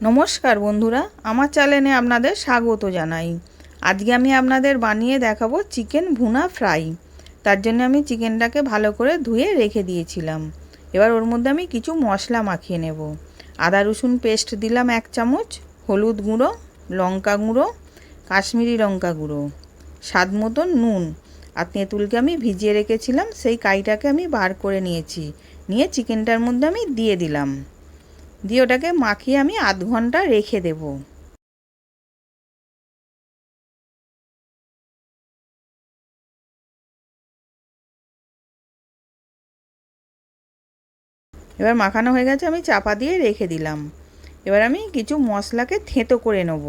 নমস্কার বন্ধুরা, আমার চ্যানেলে আপনাদের স্বাগত জানাই। আজকে আমি আপনাদের বানিয়ে দেখাবো চিকেন ভুনা ফ্রাই। তার জন্য আমি চিকেনটাকে ভালো করে ধুয়ে রেখে দিয়েছিলাম। এবার ওর মধ্যে আমি কিছু মশলা মাখিয়ে নেব। আদা রসুন পেস্ট দিলাম 1 চামচ, হলুদ গুঁড়ো, লঙ্কা গুঁড়ো, কাশ্মীরি লঙ্কা গুঁড়ো, স্বাদ মতন নুন আর তেঁতুলকে আমি ভিজিয়ে রেখেছিলাম, সেই কাইটাকে আমি বার করে নিয়েছি। নিয়ে চিকেনটার মধ্যে আমি দিয়ে দিলাম, দিয়ে ওটাকে মাখিয়ে আমি আধ ঘন্টা রেখে দেব। এবার মাখানো হয়ে গেছে, আমি চাপা দিয়ে রেখে দিলাম। এবার আমি কিছু মশলাকে থেঁতো করে নেব।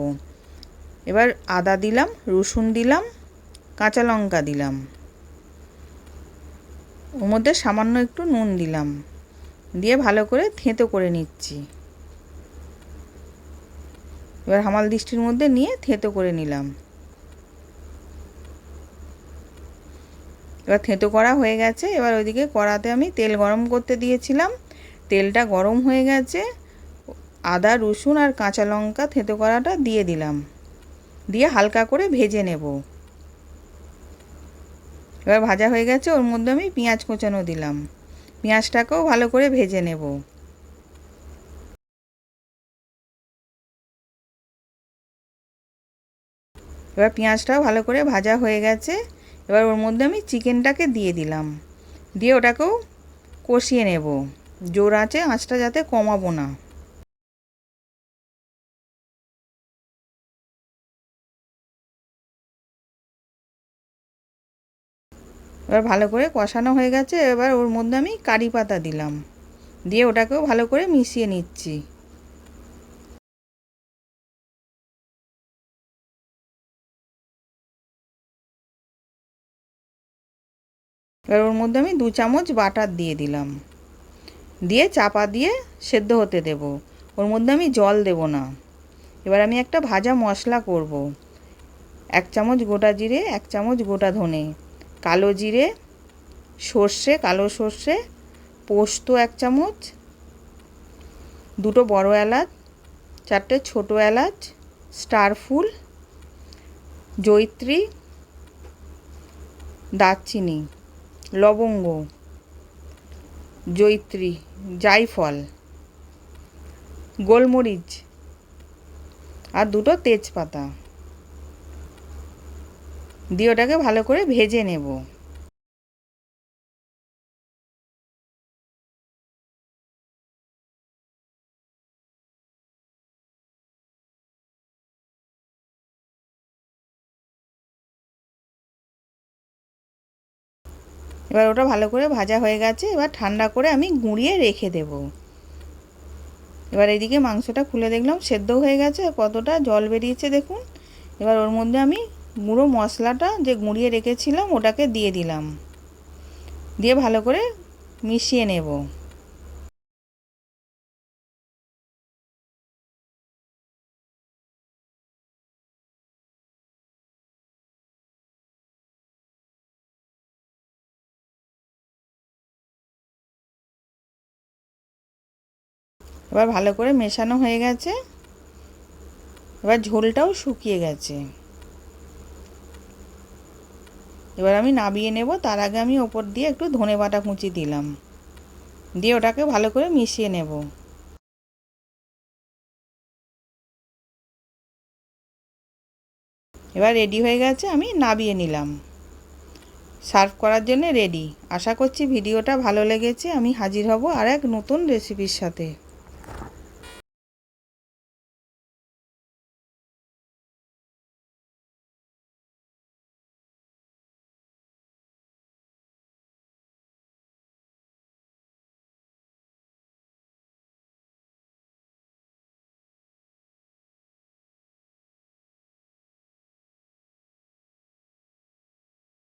এবার আদা দিলাম, রসুন দিলাম, কাঁচা লঙ্কা দিলাম, ওর মধ্যে সামান্য একটু নুন দিলাম, দিয়ে ভালো করে থেঁতো করে নিচ্ছি। এবার হামাল দিস্তির মধ্যে নিয়ে থেঁতো করে নিলাম। এবার থেঁতো করা হয়ে গেছে। এবার ওইদিকে কড়াতে আমি তেল গরম করতে দিয়েছিলাম, তেলটা গরম হয়ে গেছে। আদা রসুন আর কাঁচা লঙ্কা থেঁতো করাটা দিয়ে দিলাম, দিয়ে হালকা করে ভেজে নেব। এবার ভাজা হয়ে গেছে, ওর মধ্যে আমি পেঁয়াজ কোচানো দিলাম, পেঁয়াজটাকেও ভালো করে ভেজে নেব। এবার পেঁয়াজটাও ভালো করে ভাজা হয়ে গেছে। এবার ওর মধ্যে আমি চিকেনটাকে দিয়ে দিলাম, দিয়ে ওটাকেও কষিয়ে নেব। জোর আঁচে আঁচটা যাতে কমাবো না। এবার ভালো করে কষানো হয়ে গেছে। এবার ওর মধ্যে আমি কারি পাতা দিলাম, দিয়ে ওটাকেও ভালো করে মিশিয়ে নিচ্ছি। এবার ওর মধ্যে আমি 2 চামচ বাটার দিয়ে দিলাম, দিয়ে চাপা দিয়ে সেদ্ধ হতে দেব। ওর মধ্যে আমি জল দেব না। এবার আমি একটা ভাজা মশলা করব। 1 চামচ গোটা জিরে, 1 চামচ গোটা ধনে, কালো জিরে, সর্ষে, কালো সর্ষে, পোস্ত 1 চামচ, 2টো বড় এলাচ, 4টে ছোটো এলাচ, স্টার ফুল, জয়িত্রী, দারচিনি, লবঙ্গ, জয়িত্রী, জায়ফল, গোলমরিচ আর 2টো তেজপাতা দিয়ে ওটাকে ভালো করে ভেজে নেব। এবার ওটা ভালো করে ভাজা হয়ে গেছে। এবার ঠান্ডা করে আমি গুঁড়িয়ে রেখে দেব। এবার এদিকে মাংসটা খুলে দেখলাম সেদ্ধ হয়ে গেছে, কতটা জল বেরিয়েছে দেখুন। এবার ওর মধ্যে আমি গুঁড়ো মশলাটা যে গুঁড়িয়ে রেখেছিলাম ওটাকে দিয়ে দিলাম, দিয়ে ভালো করে মিশিয়ে নেব। এবার ভালো করে মেশানো হয়ে গেছে। এবার ঝোলটাও শুকিয়ে গেছে। এবার আমি নামিয়ে নেব। তার আগে আমি ওপর দিয়ে একটু ধনেপাতা কুচি দিলাম, দিয়ে ওটাকে ভালো করে মিশিয়ে নেব। এবার রেডি হয়ে গেছে, আমি নামিয়ে নিলাম। সার্ভ করার জন্য রেডি। আশা করছি ভিডিওটা ভালো লেগেছে। আমি হাজির হব আর এক নতুন রেসিপির সাথে।